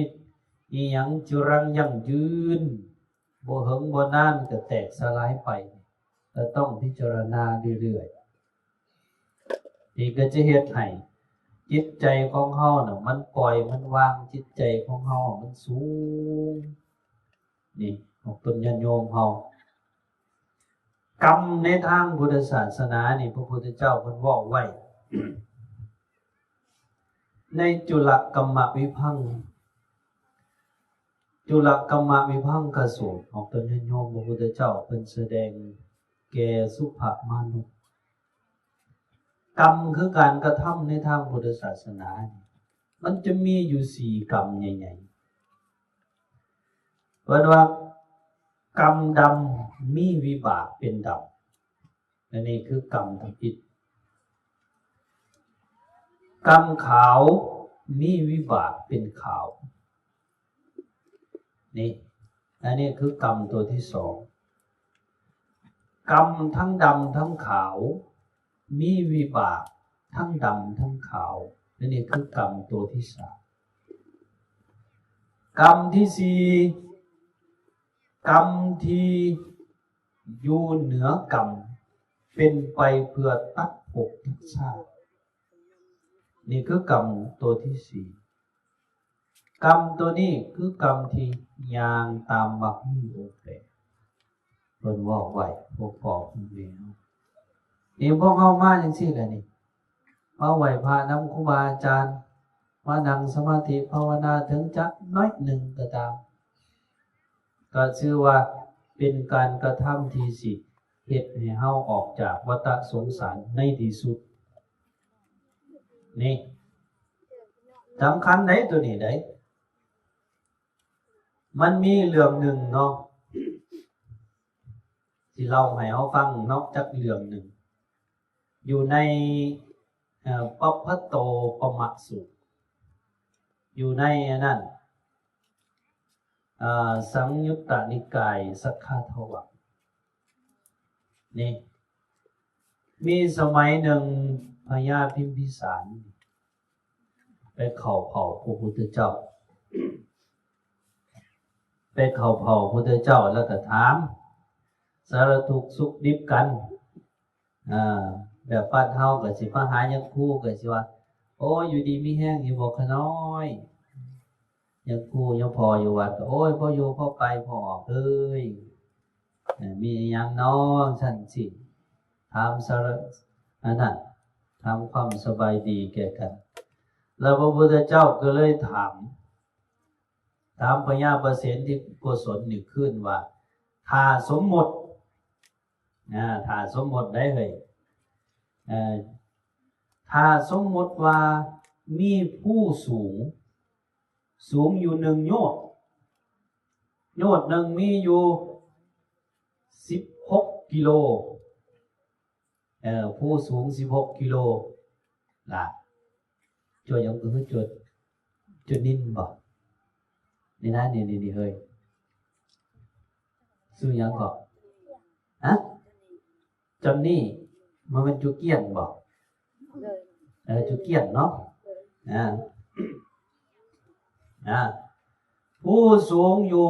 อีหยังจุรังยั่งยืนบ่เหิงบ่นานก็แตกสลายไปก็ต้องพิจารณาเรื่อยๆนี่ก็จะเฮ็ดให้จิตใจของเฮาน่ะมันปล่อยมันวางจิตใจของเฮามันสูงนี่ของตนญาติโยมเฮากรรมในทางพุทธศาสนานี่พระพุทธเจ้าเพิ่นบอกไว้ ในจุลกัมมวิภังค์จุลกัมมวิภังคสูตรของตนญาติโยมพระพุทธเจ้าเพิ่นแสดงแก่สุภมนุษย์กรรมคือการกระทำในทางพุทธศาสนามันจะมีอยู่4กรรมใหญ่ๆเพราะว่ากรรมดำมีวิบากเป็นดำและนี่คือกรรมทำผิดกรรมขาวมีวิบากเป็นขาวนี่อันนี้คือกรรมตัวที่สองกรรมทั้งดำทั้งขาวมีวิบากทั้งดำทั้งขาวและนี่คือกรรมตัวที่สามกรรมที่สี่กรรมที่อยู่เหนือกรรมเป็นไปเพื่อตัดภพทุกชาตินี่คือกรรมตัวที่สี่กรรมตัวนี้คือกรรมที่ยางตามบักมีโอเปเพิ่นว่าไว้พวกพ่อพวกแม่นี่พวกเฮามาจังซี่แหละนี่มาไหว้พระนำครูบาอาจารย์มานั่งสมาธิภาวนาถึงจักน้อยหนึ่งก็ตามก็ชื่อว่าเป็นการกระทำที่สิเฮ็ดให้เฮาออกจากวัฏสงสารในที่สุดนี่สำคัญได้ตัวนี้ได้มันมีเรื่องหนึ่งเนาะที่เราให้เฮาฟังนอกจากเรื่องหนึ่งอยู่ในปัพพโตปมสูตรอยู่ในนั้นสังยุตตนิกายสักขาทวักนี่มีสมัยหนึ่งพญาพิมพิสารไปเข้าเผาพระพุทธเจ้าไปเข้าเผาพระพุทธเจ้าแล้วก็ถามสารทุกข์สุขดิบกันแบบบ้านเฮาก็สิมาหายังคู่ก็สิว่าโอ้อยู่ดีมีแห้งอยู่บ่ขน้อยยังคู่ยังพออยู่วัดก็โอ้ยพออยู่พอไปพอออกเอ้ยมีหยังน้องฉันสิถามสารอันนั้นทำความสบายดีแก่กันแล้วพระพุทธเจ้าก็เลยถามพญาประเสนที่โกศลนี่ขึ้นว่าถ้าสมมติถ้าสมมติได้เลยถ้าสมมติว่ามีผู้สูงอยู่1 โยชน์หนึ่งมีอยู่16 กิโลผู้สูง16 กิโลล่ะจดยังคือจดนิ่นบ่นี่นะนี่เฮ้ยซื้อยังก่อนจำนี่มันเป็นจุเกียนบ่จุเกียนเนาะผู้สูงอยู่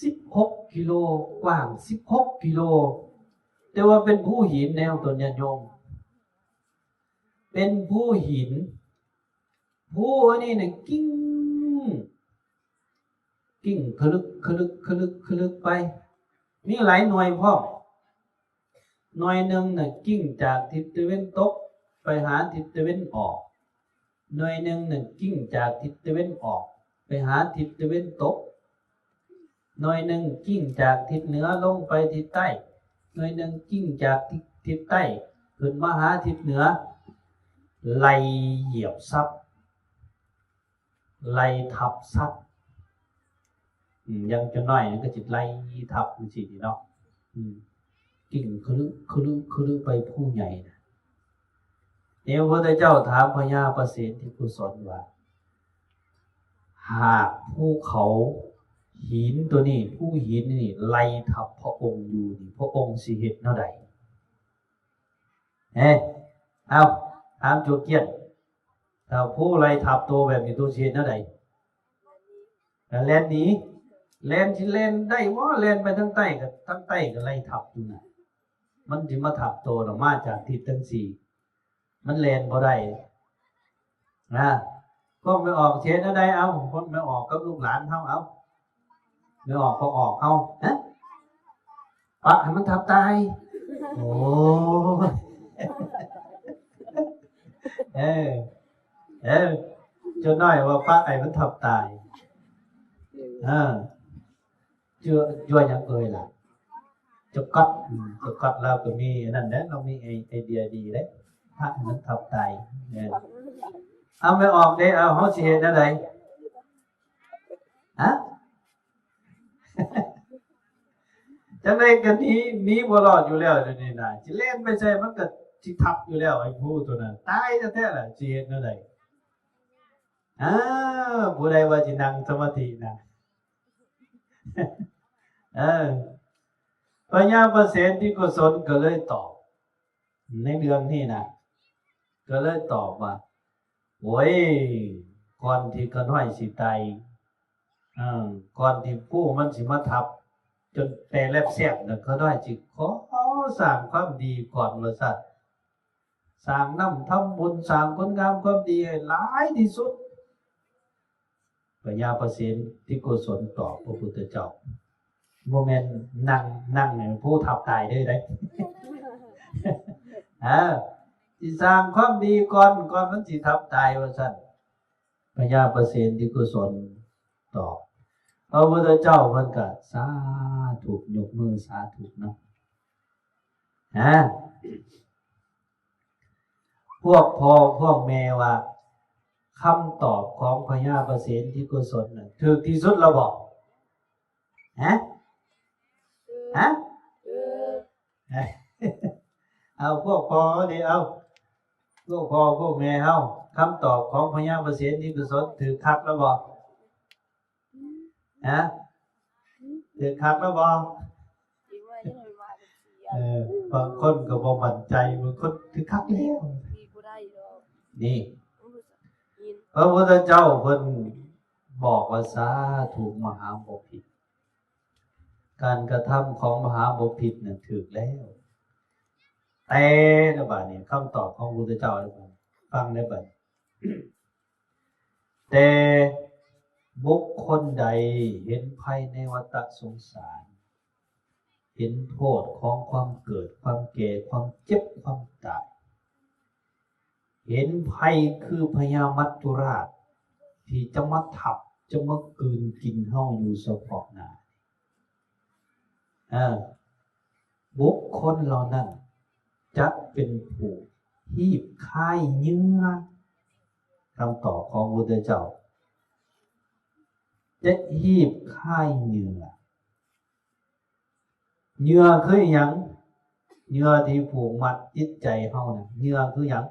16 กิโลกว้าง16 กิโลแต่ว่าเป็นผู้หินแนวตนญาติโยมเป็นผู้หินผู้อันนี้เนี่ยกิ้งคลึกไปมีหลายหน่วยพ่อหน่วยหนึ่งน่ะกิ้งจากทิศตะวันตกไปหาทิศตะวันออกหน่วยหนึ่งน่ะกิ้งจากทิศตะวันออกไปหาทิศตะวันตกหน่วยหนึ่งกิ้งจากทิศเหนือลงไปทิศใต้หน่วยหนึ่งกิ้งจากทิศใต้ขึ้นมาหาทิศเหนือไล่เหยียบซับไล่ทับซับยังจะน้อยก็จิตไล่ทับสิเนาะ กิ่งคลึไปผู้ใหญ่นะเนี่ยพระพุทธเจ้าถามพญาประสิทธิกุศลว่าหากภูเขาหินตัวนี้ผู้หินนี่ไล่ทับพระองค์อยู่นี่พระองค์สิเฮ็ดแนวใดเอาถามโจเกียนถ้าผู้ไล่ทับตัวแบบนี้ตัวสิเฮ็ดแนวใดแล้วแล่นหนีแล่นสิแล่นได้บ่แล่นไปทางใต้ก็ไล่ทับอยู่น่ะมันสิมาทับตัวน่ะมาจากทิศทั้งสี่มันแล่นบ่ได้นะก็ไม่ออกเฮ็ดแนวใดเอาคนไม่ออกกับลูกหลานเฮาเอาไม่ออกก็ออกเอาปะให้มันทับตายโอ้จนน้อยว่าปะไอ้มันทับตายยั่วยังเอ่ยล่ะจะกัดเราก็มีนั่นแหละเรามีไอเดียดีเลยพระมันทับตายเอาไม่ออกเด้เอาเฮาสิเฮ็ดแนวใดจังได๋กันนี้บ่รอดอยู่แล้วเดี๋ยวนี้น่ะสิเล่นไปใส่มันก็สิทับอยู่แล้วไอ้ผู้ตัวนั้นตายแท้ๆล่ะสิเฮ็ดแนวใดผู้ใดว่าสินั่งสมาธินะพญาประสิทธิกุศลก็เลยตอบในเรื่องนี้นะก็เลยตอบว่าโอ้ยก่อนที่กระน้อยสิตายก่อนที่ผู้มันสิมาทับจนแปรแลบแซ่บน่ะก็น้อยสิขอสร้างความดีก่อนว่าซั่นสร้างน้ำทำบุญสร้างคุณงามความดีให้หลายที่สุดพญาประสิทธิกุศลตอบพระพุทธเจ้าบ่แม่นนั่งให้ผู้ทับตายเด้อได้สิสร้างความดีก่อนมันสิทับตายว่าซั่นพญาประสิทธิกุศลตอบพระพุทธเจ้าเพิ่นก็สาธุยกมือสาธุเนาะพวกพ่อพวกแม่ว่าคำตอบของพญาประสิทธิกุศลน่ะถูกที่สุดแล้วบ่เอาพวกพ่อเดี๋ยวเอาพวกพ่อพวกแม่เฮาคำตอบของพญาประสิทธิกุศลถูกคักแล้วบ่ถูกคักแล้วบ่บางคนก็บ่มั่นใจบางคนถูกคักแล้วนี่พระพุทธเจ้าเพิ่นบอกว่าสาธุมหาบพิตรการกระทำของมหาบพิตรน่ะถูกแล้วแต่ละบาดนี้คำตอบของพระพุทธเจ้าฟังได้บัดแต่บุคคลใดเห็นภัยในวัฏสงสารเห็นโทษของความเกิดความแก่ความเจ็บความตายเห็นภัยคือพญามัจจุราชที่จะมาทับจะมากลืนกินเฮาอยู่เฉพาะหน้าบุคคลเหล่านั้นจะเป็นผู้หีบค่ายเนื้อคำตอบของพระพุทธเจ้าจะหีบค่ายเนื้อคือหยังเนื้อที่ผูกมัดจิตใจเฮาน่ะเนื้อคือหยัง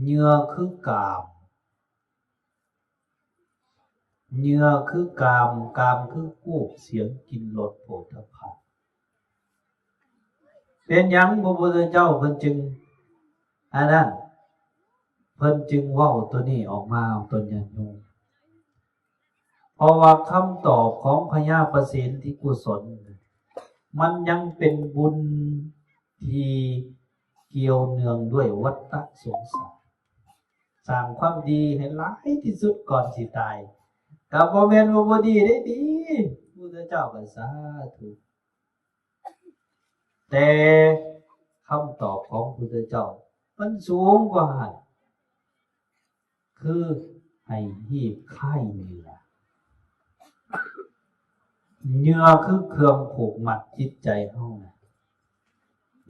เนื้อคือกามเนื้อคือกามคือรูปเสียงกลิ่นรสโผฏฐัพพะเป็นหยังพระพุทธเจ้าเพิ่นจึงนั้นเพิ่นจึงเว้าตัวนี้ออกมาตัวญาติโยมเพราะว่าคำตอบของพญาประสิทธิกุศลมันยังเป็นบุญที่เกี่ยวเนื่องด้วยวัฏสงสารสร้างความดีให้หลายที่สุดก่อนสิตายก็บ่แม่นว่าบ่ดีได้ดีพระพุทธเจ้าก็สาธุแต่คำตอบของพระพุทธเจ้ามันสูงกว่าคือให้หีบค่ายเนื้อคือเครื่องผูกมัดจิตใจเฮานะ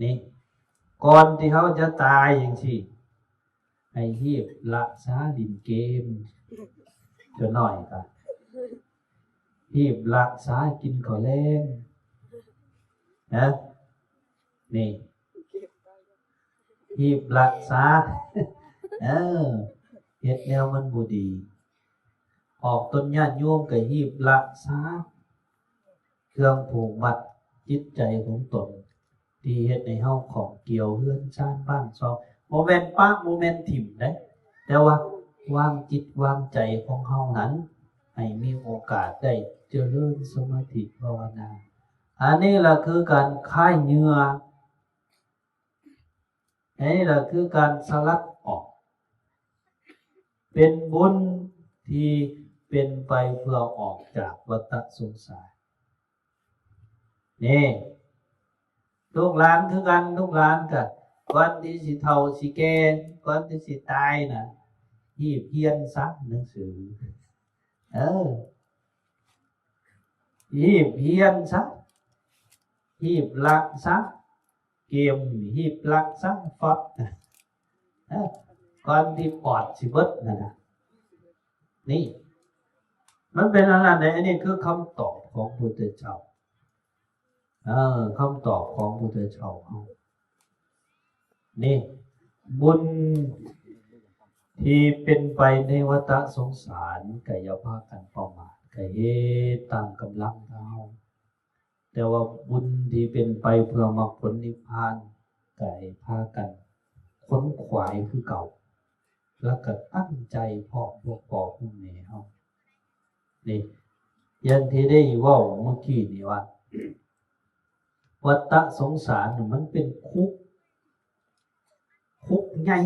นี่ก่อนที่เขาจะตายอย่างที่ให้หีบละซาดินเกมจะหน่อยครับ หีบรักษากินข้าวแลงนะนี่หีบรักษาเออเฮ็ดแนวมันบ่ดีออกต้นญาติโยมก็หีบรักษาเครื่องผูกมัดจิตใจของตนที่เฮ็ดให้เฮาของเกี่ยวเฮือนชานบ้านซองบ่แม่นปากบ่แม่นถิ่มเด้แต่ว่าวางจิตวางใจของเฮานั้นให้มีโอกาสได้เจริญสมาธิภาวนาอันนี้ล่ะคือการคลายเหงื่ออันนี้ล่ะคือการสลัดออกเป็นบุญที่เป็นไปเพื่อออกจากวัฏสงสารนี่ลูกหลานคือกันลูกหลานก็ก่อนที่สิเฒ่าสิแก่ก่อนที่สิตายน่ะรีบเรียนซักหนังสือรีบเรียนซักรีบรักซักเกมรีบรักซักฟอดก่อนที่ปอดสิเบิดนะนี่มันเป็นอะไรเนี่ยอันนี้คือคำตอบของพุทธเจ้าคำตอบของพุทธเจ้านี่บุญที่เป็นไปในวัฏสงสารก็อย่าพากันประมาทก็เฮ็ดตามกำลังเราแต่ว่าบุญที่เป็นไปเพื่อมรรคผลนิพพานก็ให้พากันค้นขวายคือเก่าแล้วก็ตั้งใจพอกพวกพ่อพวกแม่เฮานี่ยันที่ได้เว้าเมื่อกี้นี่ว่าวัฏสงสารมันเป็นคุกใหญ่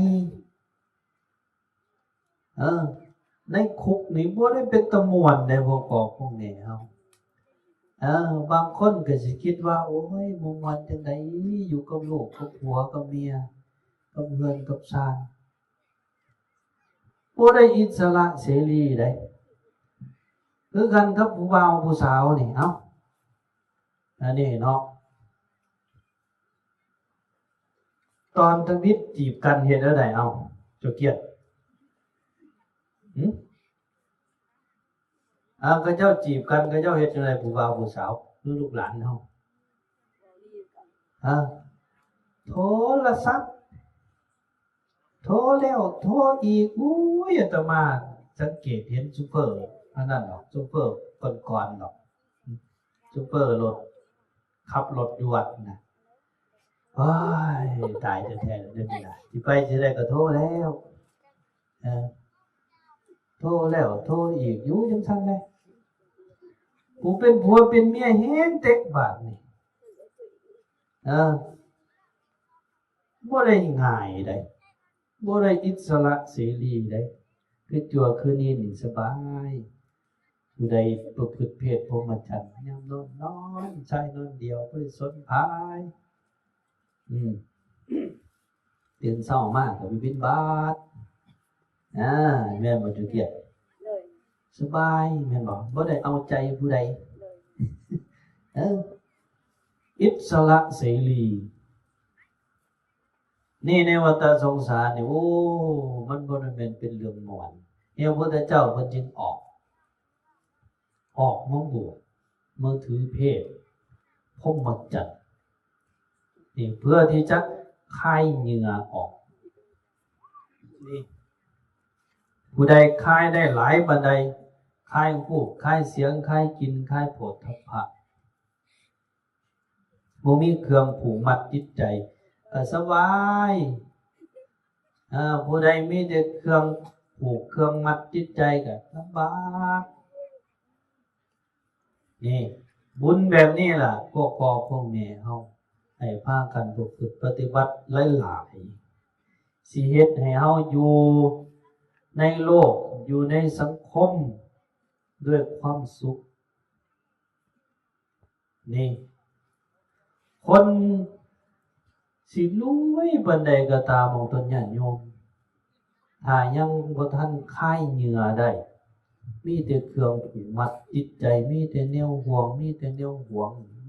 ในคุกนี่บ่ได้เป็นตะม่วนได้พวกพ่อพวกแม่เฮาบางคนก็สิคิดว่าโอ้ยบ่ม่วนจังได๋อยู่กับลูกกับผัวกับเมียกับเพื่อนกับชานบ่ได้อิสระเสรีได้คือกันกับผู้บ่าวผู้สาวนี่อันนี้เนาะตอนทวิตจีบกันเฮ็ดอะไรเจ้าเกียรติก็เจ้าจีบกันก็เจ้าเฮ็ดจังได๋ผู้บ่าวผู้สาวหรือลูกหลานเฮาโทรศัพท์โทรแล้วโทรอีกอุ้ยอาตมาสังเกตเห็นซุปเปอร์อันนั้นดอกซุปเปอร์ก่อนๆดอกซุปเปอร์รถขับรถอยู่วัดน่ะว้ายตายแท้ๆเด้อนี่ล่ะสิไปสิได้ก็โทรแล้วโทรแล้วโทรอีกอยู่จังซั่นแหละผู้เป็นผัวเป็นเมียเห็นเต็กบาดนี่บ่ได้ง่ายได้บ่ได้อิสระเสรีได้คือจั่วคืนนี้นี่สบายผู้ใดประพฤติเพศพรหมจรรย์ยามนอนชายนอนเดียวบ่ได้สนภายตื่นเช้ามาก็ไปบิณฑบาตแม่นบ่จุเกียรติสบายแม่นบ่ได้เอาใจผู้ใดอิสระเสรีนี่ในวัฏสงสารนี่โอ้มันบ่ได้แม่นเป็นเรื่องม่วนพระพุทธเจ้าเพิ่นจึงออกมาบวชมาถือเพศพรหมจรรย์นี่เพื่อที่จะคลายเหงื่อออกนี่ผู้ใดคลายได้หลายบันไดคลายรูปคลายเสียงคลายกลิ่นคลายโผฏฐัพพะบ่มีเครื่องผูกมัดจิตใจก็สบายผู้ใดมีแต่เครื่องผูกเครื่องมัดจิตใจก็ลำบากนี่บุญแบบนี้ล่ะพวกพ่อพวกแม่เฮาให้พากันประพฤติปฏิบัติหลายๆสิเฮ็ดให้เฮาอยู่ในโลกอยู่ในสังคมด้วยความสุขนี่คนสิรวยปานใดก็ตามของตนญาติโยมถ้ายังบ่ทันคลายเหงื่อได้มีแต่เครื่องผูกมัดจิตใจมีแต่แนวห่วง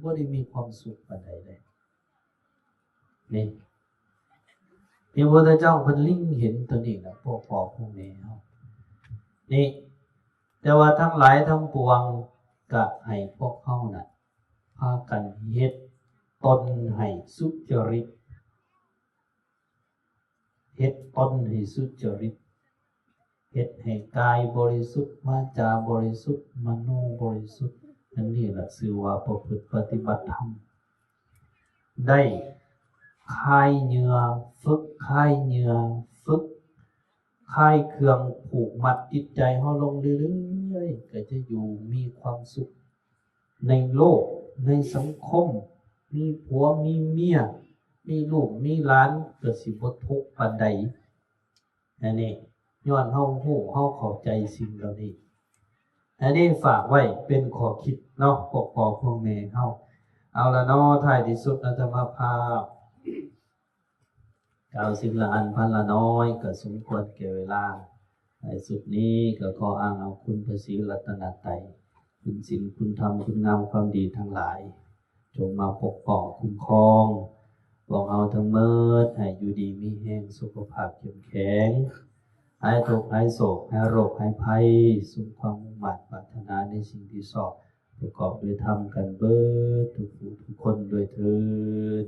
บ่ได้มีความสุขปานใดเลยนี่พระพุทธเจ้าเพิ่นลิงเห็นตัวนี้ล่ะพวกพ่อพวกแม่เฮานี่แต่ว่าทั้งหลายทั้งปวง กะให้พวกเขาน่ะพากันเฮ็ดตนให้สุจริตเฮ็ดตนให้สุจริตเฮ็ดให้กายบริสุทธิ์วาจาบริสุทธิ์มโนบริสุทธิ์อันนี้แหละชื่อว่าประพฤติปฏิบัติธรรมได้คลายเหงื่อฝึกคลายเหงื่อฝึกคลายเครื่องผูกมัดจิตใจเฮาลงเรื่อยๆก็จะอยู่มีความสุขในโลกในสังคมมีผัวมีเมียมีลูกมีหลานก็สิบ่ทุกข์ปานใดอันนี้ย้อนเฮาฮู้เฮาเข้าใจสิ่งเหล่านี้อันนี้ฝากไว้เป็นข้อคิดเนาะพวกพ่อพวกแม่เฮาเอาละเนาะท้ายที่สุดอาตมาภาพกล่าวสิ่งละอันพันละน้อยก็สมควรแก่เวลาในสุดนี้ก็ขออ้างเอาคุณพระศรีรัตนตรัยคุณศีลคุณธรรมคุณงามความดีทั้งหลายจงมาปกป้องคุ้มครองพวกเราทั้งหมดให้อยู่ดีมีแรงสุขภาพเข้มแข็งหายทุกข์หายโศกหายโรคหายภัยสุขความมุ่งมั่นปรารถนาในสิ่งที่ชอบประกอบด้วยธรรมกันเบิดทุกผู้ทุกคนด้วยเถิด